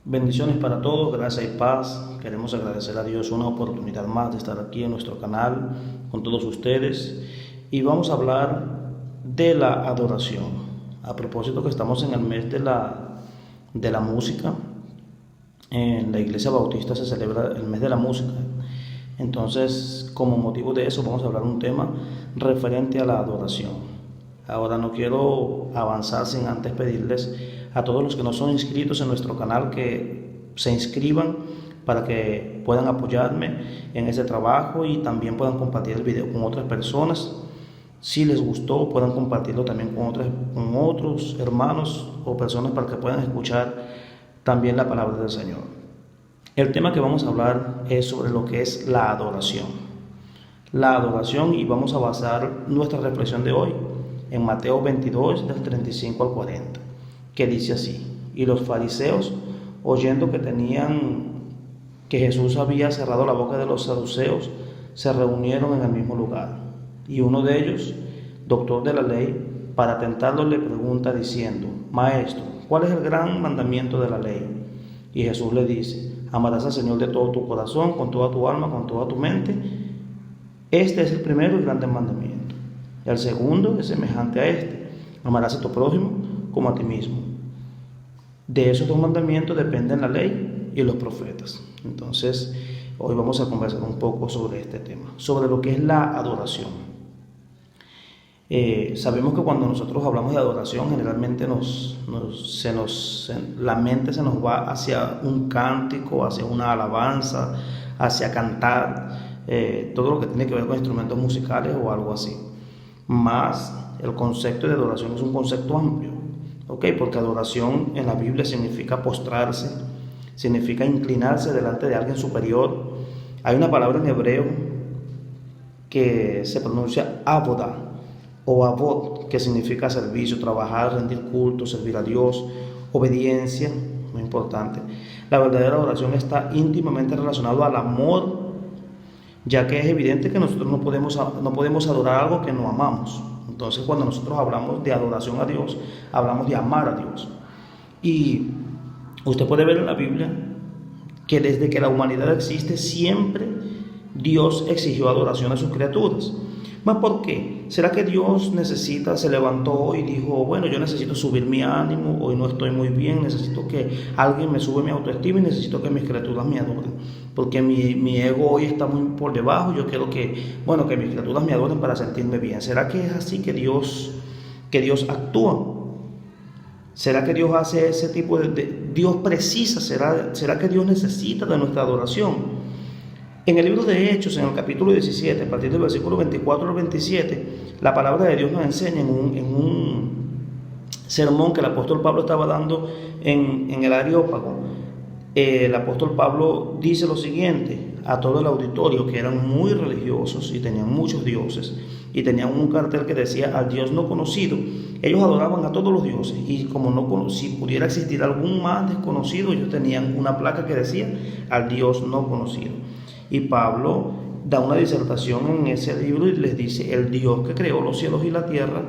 Bendiciones para todos, gracias y paz. Queremos agradecer a Dios una oportunidad más de estar aquí en nuestro canal con todos ustedes y vamos a hablar de la adoración. A propósito que estamos en el mes de la música, en la Iglesia Bautista se celebra el mes de la música. Entonces, como motivo de eso, vamos a hablar un tema referente a la adoración. Ahora no quiero avanzar sin antes pedirles a todos los que no son inscritos en nuestro canal que se inscriban para que puedan apoyarme en ese trabajo y también puedan compartir el video con otras personas. Si les gustó, puedan compartirlo también con otros hermanos o personas para que puedan escuchar también la palabra del Señor. El tema que vamos a hablar es sobre lo que es la adoración. La adoración, y vamos a basar nuestra reflexión de hoy en Mateo 22, del 35 al 40, que dice así: y los fariseos, oyendo que Jesús había cerrado la boca de los saduceos, se reunieron en el mismo lugar. Y uno de ellos, doctor de la ley, para tentarlo le pregunta diciendo: Maestro, ¿cuál es el gran mandamiento de la ley? Y Jesús le dice: amarás al Señor de todo tu corazón, con toda tu alma, con toda tu mente. Este es el primero y grande mandamiento. El segundo es semejante a este: amarás a tu prójimo como a ti mismo. De esos dos mandamientos dependen la ley y los profetas. Entonces, hoy vamos a conversar un poco sobre este tema, sobre lo que es la adoración. Sabemos que cuando nosotros hablamos de adoración, generalmente la mente se nos va hacia un cántico, hacia una alabanza, hacia cantar, todo lo que tiene que ver con instrumentos musicales o algo así. Más el concepto de adoración es un concepto amplio, ¿ok? Porque adoración en la Biblia significa postrarse, significa inclinarse delante de alguien superior. Hay una palabra en hebreo que se pronuncia avoda o avod, que significa servicio, trabajar, rendir culto, servir a Dios, obediencia, muy importante. La verdadera adoración está íntimamente relacionada al amor, ya que es evidente que nosotros no podemos adorar algo que no amamos. Entonces, cuando nosotros hablamos de adoración a Dios, hablamos de amar a Dios. Y usted puede ver en la Biblia que desde que la humanidad existe, siempre Dios exigió adoración a sus criaturas. ¿Más por qué? ¿Será que Dios se levantó y dijo: bueno, yo necesito subir mi ánimo, hoy no estoy muy bien, necesito que alguien me sube mi autoestima y necesito que mis criaturas me adoren? Porque mi ego hoy está muy por debajo, yo quiero que mis criaturas me adoren para sentirme bien. ¿Será que es así que Dios actúa? ¿Será que Dios hace ese tipo Dios precisa? ¿Será que Dios necesita de nuestra adoración? En el libro de Hechos, en el capítulo 17, a partir del versículo 24 al 27, la palabra de Dios nos enseña en un sermón que el apóstol Pablo estaba dando en el Areópago. El apóstol Pablo dice lo siguiente a todo el auditorio, que eran muy religiosos y tenían muchos dioses, y tenían un cartel que decía: al Dios no conocido. Ellos adoraban a todos los dioses, y si pudiera existir algún más desconocido, ellos tenían una placa que decía: al Dios no conocido. Y Pablo da una disertación en ese libro y les dice: el Dios que creó los cielos y la tierra,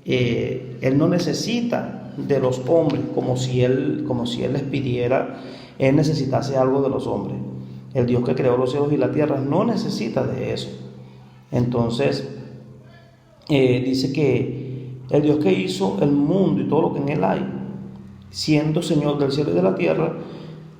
Él no necesita de los hombres como si Él les pidiera, Él necesitase algo de los hombres. El Dios que creó los cielos y la tierra no necesita de eso. Entonces, dice que el Dios que hizo el mundo y todo lo que en él hay, siendo Señor del cielo y de la tierra,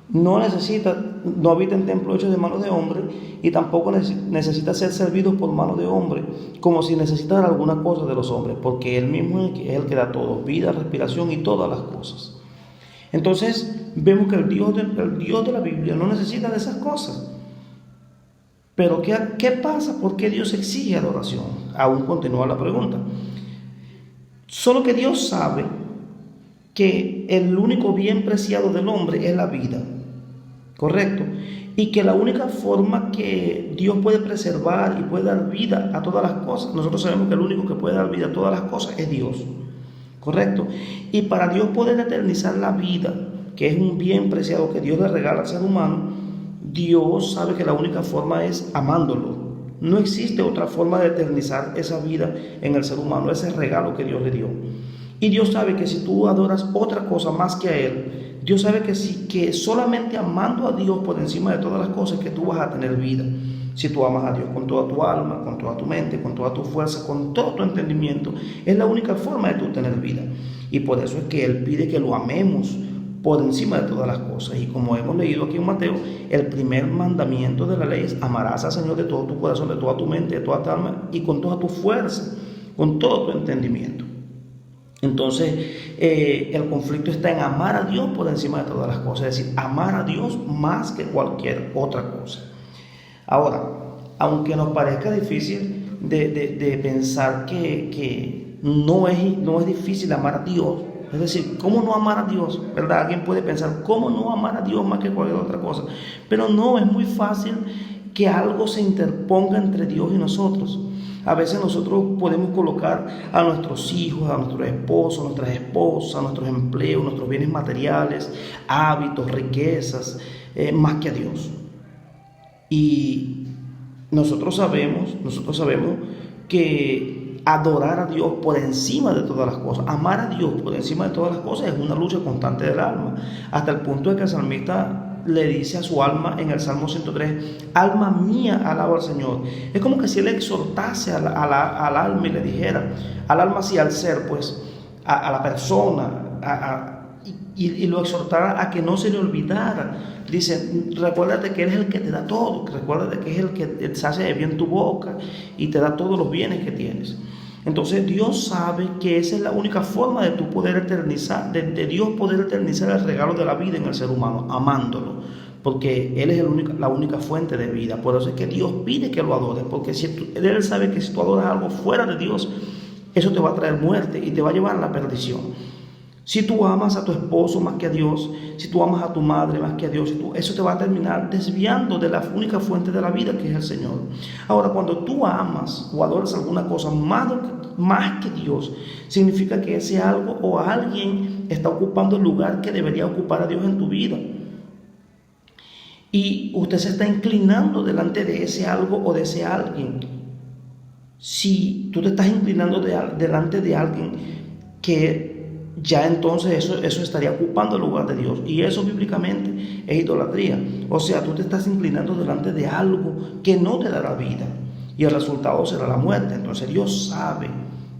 no habita en templos hechos de manos de hombre, y tampoco necesita ser servido por manos de hombre, como si necesitara alguna cosa de los hombres, porque Él mismo es el que da todo: vida, respiración y todas las cosas. Entonces, vemos que el Dios de la Biblia no necesita de esas cosas. Pero ¿qué pasa? ¿Por qué Dios exige adoración? Aún continúa la pregunta. Solo que Dios sabe que el único bien preciado del hombre es la vida, ¿correcto? Y que la única forma que Dios puede preservar y puede dar vida a todas las cosas, nosotros sabemos que el único que puede dar vida a todas las cosas es Dios, ¿correcto? Y para Dios poder eternizar la vida, que es un bien preciado que Dios le regala al ser humano, Dios sabe que la única forma es amándolo. No existe otra forma de eternizar esa vida en el ser humano, ese regalo que Dios le dio. Y Dios sabe que si tú adoras otra cosa más que a Él, Dios sabe que solamente amando a Dios por encima de todas las cosas que tú vas a tener vida. Si tú amas a Dios con toda tu alma, con toda tu mente, con toda tu fuerza, con todo tu entendimiento, es la única forma de tú tener vida. Y por eso es que Él pide que lo amemos por encima de todas las cosas. Y como hemos leído aquí en Mateo, el primer mandamiento de la ley es: amarás al Señor de todo tu corazón, de toda tu mente, de toda tu alma y con toda tu fuerza, con todo tu entendimiento. Entonces, el conflicto está en amar a Dios por encima de todas las cosas, es decir, amar a Dios más que cualquier otra cosa. Ahora, aunque nos parezca difícil de pensar que no es difícil amar a Dios, es decir, ¿cómo no amar a Dios? ¿Verdad? Alguien puede pensar, ¿cómo no amar a Dios más que cualquier otra cosa? Pero no, es muy fácil que algo se interponga entre Dios y nosotros. A veces nosotros podemos colocar a nuestros hijos, a nuestros esposos, a nuestras esposas, a nuestros empleos, nuestros bienes materiales, hábitos, riquezas, más que a Dios. Y nosotros sabemos que adorar a Dios por encima de todas las cosas, amar a Dios por encima de todas las cosas, es una lucha constante del alma, hasta el punto de que el salmista le dice a su alma en el Salmo 103: alma mía, alaba al Señor. Es como que si él exhortase al alma y le dijera, al alma así, al ser, pues, a la persona, y lo exhortara a que no se le olvidara. Dice: recuérdate que Él es el que te da todo, recuérdate que es el que sacia de bien tu boca y te da todos los bienes que tienes. Entonces Dios sabe que esa es la única forma de tú poder eternizar, de Dios poder eternizar el regalo de la vida en el ser humano, amándolo, porque Él es la única fuente de vida. Por eso es que Dios pide que lo adores, porque Él sabe que si tú adoras algo fuera de Dios, eso te va a traer muerte y te va a llevar a la perdición. Si tú amas a tu esposo más que a Dios, si tú amas a tu madre más que a Dios, eso te va a terminar desviando de la única fuente de la vida, que es el Señor. Ahora, cuando tú amas o adoras alguna cosa más que Dios, significa que ese algo o alguien está ocupando el lugar que debería ocupar a Dios en tu vida. Y usted se está inclinando delante de ese algo o de ese alguien. Si tú te estás inclinando delante de alguien que ya entonces eso estaría ocupando el lugar de Dios, y eso bíblicamente es idolatría. O sea, tú te estás inclinando delante de algo que no te dará vida y el resultado será la muerte. Entonces Dios sabe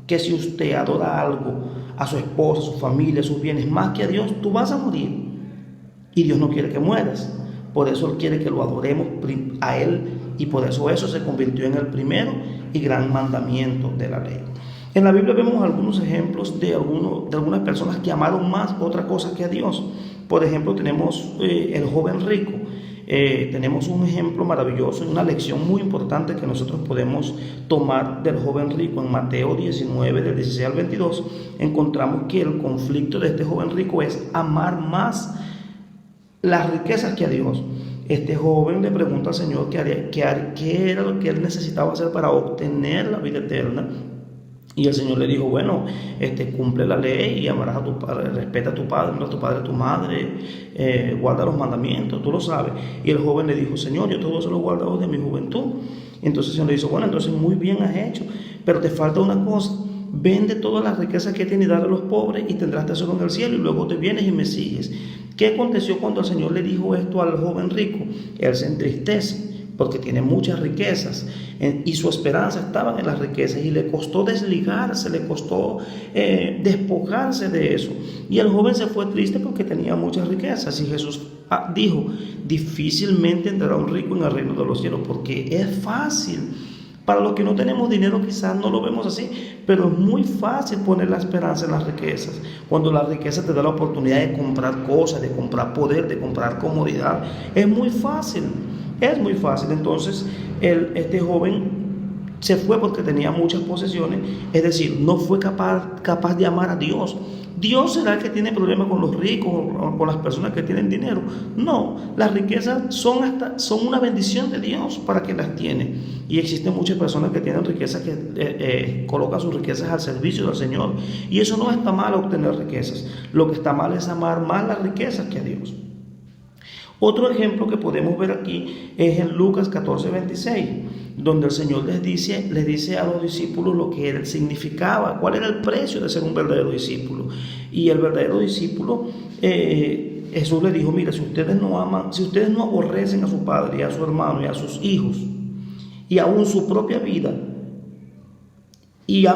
que si usted adora algo, a su esposa, a su familia, a sus bienes más que a Dios, tú vas a morir, y Dios no quiere que mueras. Por eso Él quiere que lo adoremos a Él, y por eso se convirtió en el primero y gran mandamiento de la ley. En la Biblia vemos algunos ejemplos de algunas personas que amaron más otra cosa que a Dios. Por ejemplo, tenemos el joven rico. Tenemos un ejemplo maravilloso y una lección muy importante que nosotros podemos tomar del joven rico. En Mateo 19, del 16 al 22, encontramos que el conflicto de este joven rico es amar más las riquezas que a Dios. Este joven le pregunta al Señor qué era lo que él necesitaba hacer para obtener la vida eterna. Y el Señor le dijo: bueno, cumple la ley y amarás a tu padre, respeta a tu padre, a tu padre, a tu madre, guarda los mandamientos, tú lo sabes. Y el joven le dijo: Señor, yo todo eso lo he guardado de mi juventud. Y entonces el Señor le dijo: bueno, entonces muy bien has hecho, pero te falta una cosa: vende todas las riquezas que tienes y dale a los pobres y tendrás tesoro en el cielo, y luego te vienes y me sigues. ¿Qué aconteció cuando el Señor le dijo esto al joven rico? Él se entristece porque tiene muchas riquezas y su esperanza estaba en las riquezas, y le costó desligarse, le costó despojarse de eso, y el joven se fue triste porque tenía muchas riquezas. Y Jesús dijo: difícilmente entrará un rico en el reino de los cielos, porque es fácil. Para los que no tenemos dinero quizás no lo vemos así, pero es muy fácil poner la esperanza en las riquezas, cuando la riqueza te da la oportunidad de comprar cosas, de comprar poder, de comprar comodidad. Es muy fácil. Entonces este joven se fue porque tenía muchas posesiones, es decir, no fue capaz de amar a Dios. ¿Dios será el que tiene problemas con los ricos o con las personas que tienen dinero? No, las riquezas son una bendición de Dios para quien las tiene. Y existen muchas personas que tienen riquezas que colocan sus riquezas al servicio del Señor. Y eso no está mal, obtener riquezas. Lo que está mal es amar más las riquezas que a Dios. Otro ejemplo que podemos ver aquí es en Lucas 14:26, donde el Señor les dice a los discípulos lo que él significaba, cuál era el precio de ser un verdadero discípulo. Y el verdadero discípulo, Jesús les dijo: mira, si ustedes no aman, si ustedes no aborrecen a su padre y a su hermano y a sus hijos y aún su propia vida, y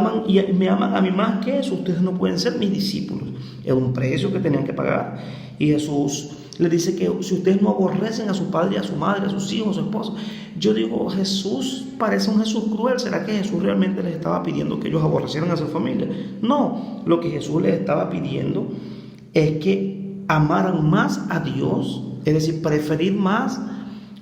me aman a mí más que eso, ustedes no pueden ser mis discípulos. Es un precio que tenían que pagar. Y Jesús le dice que si ustedes no aborrecen a su padre, a su madre, a sus hijos, a su esposa. Yo digo, Jesús parece un Jesús cruel. ¿Será que Jesús realmente les estaba pidiendo que ellos aborrecieran a su familia? No, lo que Jesús les estaba pidiendo es que amaran más a Dios, es decir, preferir más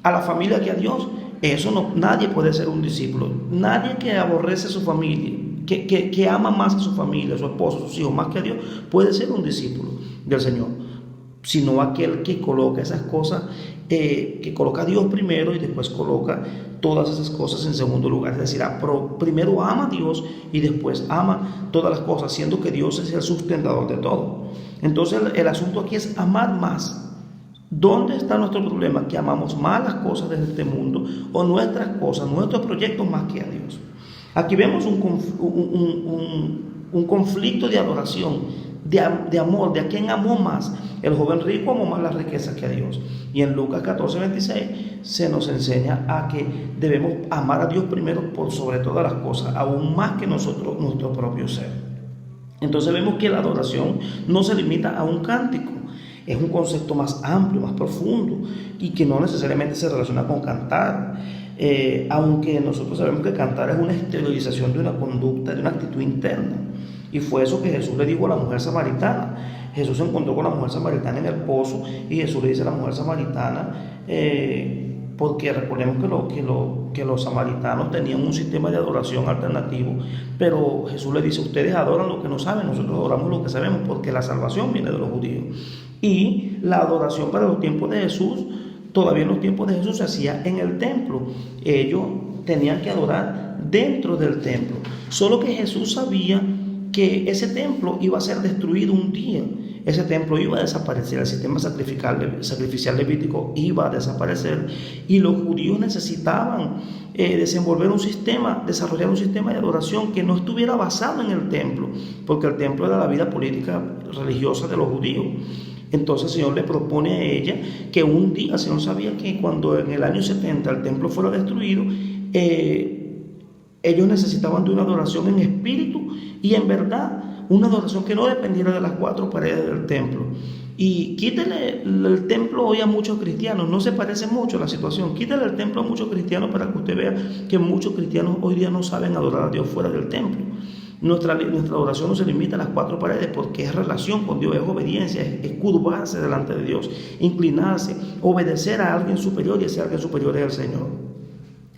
a la familia que a Dios. Eso no, nadie puede ser un discípulo. Nadie que aborrece a su familia, que ama más a su familia, a su esposo, a sus hijos, más que a Dios, puede ser un discípulo del Señor. Sino aquel que coloca esas cosas, que coloca a Dios primero y después coloca todas esas cosas en segundo lugar. Es decir, primero ama a Dios y después ama todas las cosas, siendo que Dios es el sustentador de todo. Entonces el asunto aquí es amar más. ¿Dónde está nuestro problema? Que amamos más las cosas de este mundo o nuestras cosas, nuestros proyectos más que a Dios. Aquí vemos un conflicto de adoración, de amor, de a quién amó más. El joven rico amó más las riquezas que a Dios. Y en Lucas 14:26 se nos enseña a que debemos amar a Dios primero por sobre todas las cosas, aún más que nosotros, nuestro propio ser. Entonces vemos que la adoración no se limita a un cántico. Es un concepto más amplio, más profundo y que no necesariamente se relaciona con cantar. Aunque nosotros sabemos que cantar es una exteriorización de una conducta, de una actitud interna. Y fue eso que Jesús le dijo a la mujer samaritana. Jesús se encontró con la mujer samaritana en el pozo y Jesús le dice a la mujer samaritana, porque recordemos que los samaritanos tenían un sistema de adoración alternativo, pero Jesús le dice: ustedes adoran lo que no saben, nosotros adoramos lo que sabemos, porque la salvación viene de los judíos. Y la adoración para los tiempos de Jesús, todavía en los tiempos de Jesús, se hacía en el templo. Ellos tenían que adorar dentro del templo, solo que Jesús sabía que ese templo iba a ser destruido un día. Ese templo iba a desaparecer, el sistema sacrificial levítico iba a desaparecer y los judíos necesitaban desarrollar un sistema de adoración que no estuviera basado en el templo, porque el templo era la vida política religiosa de los judíos. Entonces el Señor le propone a ella que un día, el Señor sabía que cuando en el año 70 el templo fuera destruido, ellos necesitaban de una adoración en espíritu y en verdad, una adoración que no dependiera de las cuatro paredes del templo. Y quítale el templo hoy a muchos cristianos, no se parece mucho la situación. Quítale el templo a muchos cristianos para que usted vea que muchos cristianos hoy día no saben adorar a Dios fuera del templo. Nuestra adoración no se limita a las cuatro paredes, porque es relación con Dios, es obediencia, es curvarse delante de Dios, inclinarse, obedecer a alguien superior, y ese alguien superior es el Señor.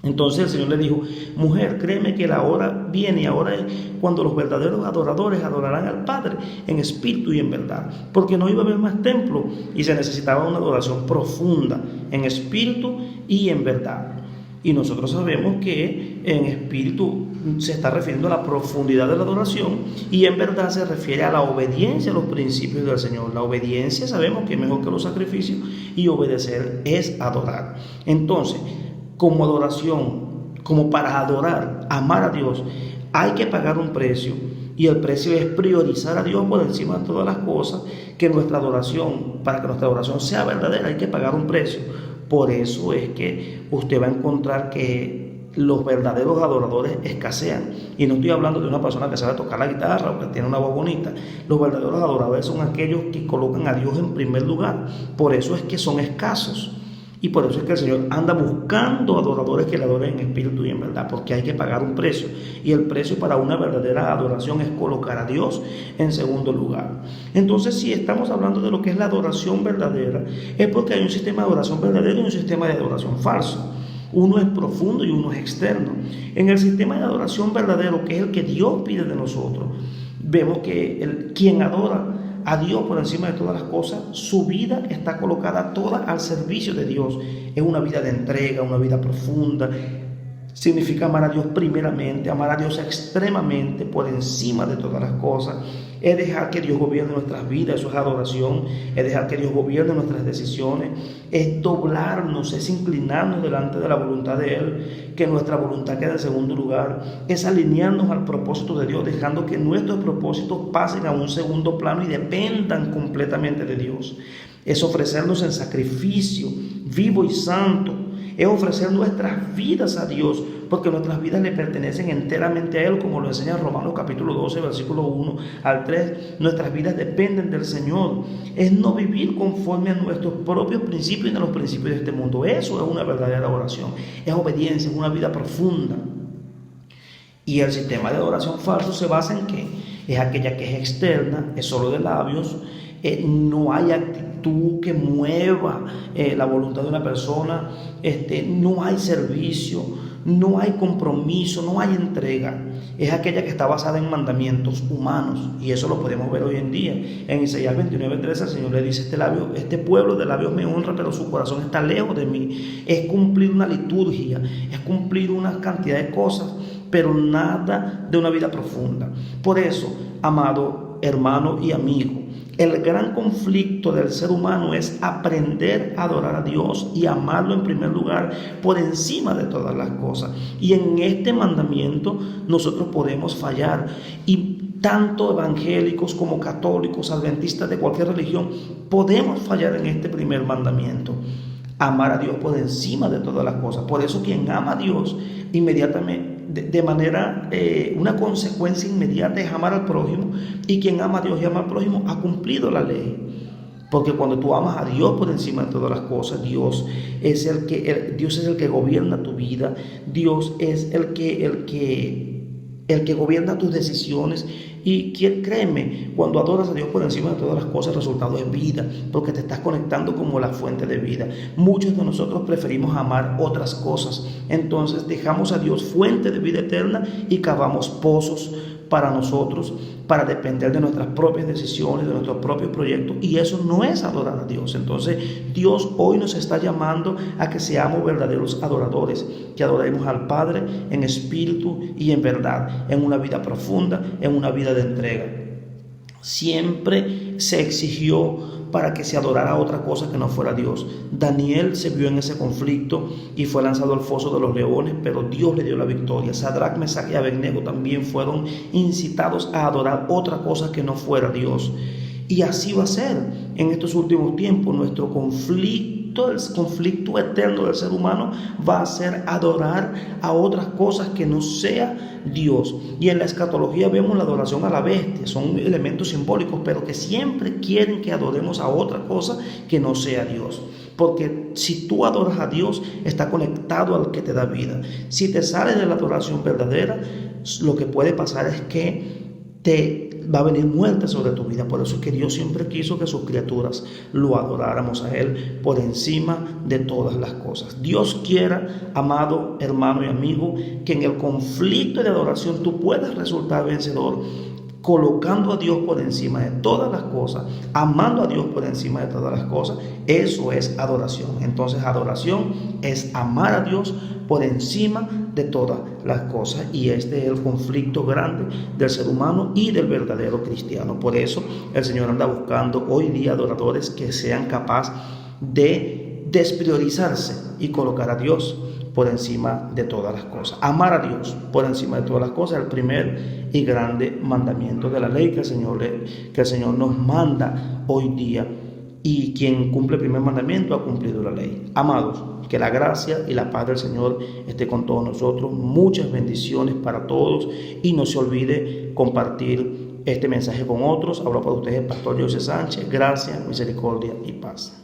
Entonces el Señor le dijo: mujer, créeme que la hora viene, y ahora es cuando los verdaderos adoradores adorarán al Padre en espíritu y en verdad, porque no iba a haber más templo y se necesitaba una adoración profunda en espíritu y en verdad. Y nosotros sabemos que en espíritu se está refiriendo a la profundidad de la adoración, y en verdad se refiere a la obediencia a los principios del Señor. La obediencia sabemos que es mejor que los sacrificios, y obedecer es adorar. Entonces, como adoración, como para adorar, amar a Dios, hay que pagar un precio, y el precio es priorizar a Dios por encima de todas las cosas. Que nuestra adoración, para que nuestra adoración sea verdadera, hay que pagar un precio. Por eso es que usted va a encontrar que los verdaderos adoradores escasean. Y no estoy hablando de una persona que sabe tocar la guitarra o que tiene una voz bonita. Los verdaderos adoradores son aquellos que colocan a Dios en primer lugar. Por eso es que son escasos. Y por eso es que el Señor anda buscando adoradores que le adoren en espíritu y en verdad, porque hay que pagar un precio. Y el precio para una verdadera adoración es colocar a Dios en segundo lugar. Entonces, si estamos hablando de lo que es la adoración verdadera, es porque hay un sistema de adoración verdadero y un sistema de adoración falso. Uno es profundo y uno es externo. En el sistema de adoración verdadero, que es el que Dios pide de nosotros, vemos que quien adora a Dios por encima de todas las cosas, su vida está colocada toda al servicio de Dios. Es una vida de entrega, una vida profunda, Significa amar a Dios primeramente, amar a Dios extremadamente por encima de todas las cosas. Es dejar que Dios gobierne nuestras vidas, eso es adoración. Es dejar que Dios gobierne nuestras decisiones. Es doblarnos, es inclinarnos delante de la voluntad de Él, que nuestra voluntad quede en segundo lugar. Es alinearnos al propósito de Dios, dejando que nuestros propósitos pasen a un segundo plano y dependan completamente de Dios. Es ofrecernos en sacrificio vivo y santo. Es ofrecer nuestras vidas a Dios, porque nuestras vidas le pertenecen enteramente a Él, como lo enseña Romanos capítulo 12, versículo 1 al 3. Nuestras vidas dependen del Señor. Es no vivir conforme a nuestros propios principios y a los principios de este mundo. Eso es una verdadera oración. Es obediencia, es una vida profunda. Y el sistema de adoración falso se basa en ¿qué? Es aquella que es externa, es solo de labios, no hay actitud que mueva la voluntad de una persona, no hay servicio, no hay compromiso, no hay entrega. Es aquella que está basada en mandamientos humanos, y eso lo podemos ver hoy en día. En Isaías 29:13 el Señor le dice: este pueblo de labios me honra, pero su corazón está lejos de mí. Es cumplir una liturgia, es cumplir una cantidad de cosas, pero nada de una vida profunda. Por eso, amado hermano y amigo, el gran conflicto del ser humano es aprender a adorar a Dios y amarlo en primer lugar por encima de todas las cosas. Y en este mandamiento nosotros podemos fallar, y tanto evangélicos como católicos, adventistas de cualquier religión, podemos fallar en este primer mandamiento: amar a Dios por encima de todas las cosas. Por eso quien ama a Dios inmediatamente, de manera, una consecuencia inmediata, es amar al prójimo, y quien ama a Dios y ama al prójimo ha cumplido la ley. Porque cuando tú amas a Dios por encima de todas las cosas, Dios es el que gobierna tu vida. Dios es el que gobierna tus decisiones. Y créeme, cuando adoras a Dios por encima de todas las cosas, el resultado es vida, porque te estás conectando como la fuente de vida. Muchos de nosotros preferimos amar otras cosas, entonces dejamos a Dios fuente de vida eterna y cavamos pozos para nosotros, para depender de nuestras propias decisiones, de nuestros propios proyectos, y eso no es adorar a Dios. Entonces Dios hoy nos está llamando a que seamos verdaderos adoradores, que adoremos al Padre en espíritu y en verdad, en una vida profunda, en una vida de entrega. Siempre se exigió para que se adorara a otra cosa que no fuera Dios. Daniel se vio en ese conflicto y fue lanzado al foso de los leones, pero Dios le dio la victoria. Sadrach, Mesach y Abednego también fueron incitados a adorar otra cosa que no fuera Dios. Y así va a ser en estos últimos tiempos. Nuestro conflicto, el conflicto eterno del ser humano, va a ser adorar a otras cosas que no sea Dios. Y en la escatología vemos la adoración a la bestia, son elementos simbólicos, pero que siempre quieren que adoremos a otra cosa que no sea Dios. Porque si tú adoras a Dios, está conectado al que te da vida. Si te sales de la adoración verdadera, lo que puede pasar es que te va a venir muerte sobre tu vida. Por eso es que Dios siempre quiso que sus criaturas lo adoráramos a Él por encima de todas las cosas. Dios quiera, amado hermano y amigo, que en el conflicto de adoración tú puedas resultar vencedor, colocando a Dios por encima de todas las cosas, amando a Dios por encima de todas las cosas. Eso es adoración. Entonces adoración es amar a Dios por encima de todas las cosas, y este es el conflicto grande del ser humano y del verdadero cristiano. Por eso el Señor anda buscando hoy día adoradores que sean capaces de despriorizarse y colocar a Dios por encima de todas las cosas. Amar a Dios por encima de todas las cosas, el primer y grande mandamiento de la ley que el Señor nos manda hoy día. Y quien cumple el primer mandamiento ha cumplido la ley. Amados, que la gracia y la paz del Señor esté con todos nosotros. Muchas bendiciones para todos, y no se olvide compartir este mensaje con otros. Hablo para ustedes el pastor José Sánchez. Gracia, misericordia y paz.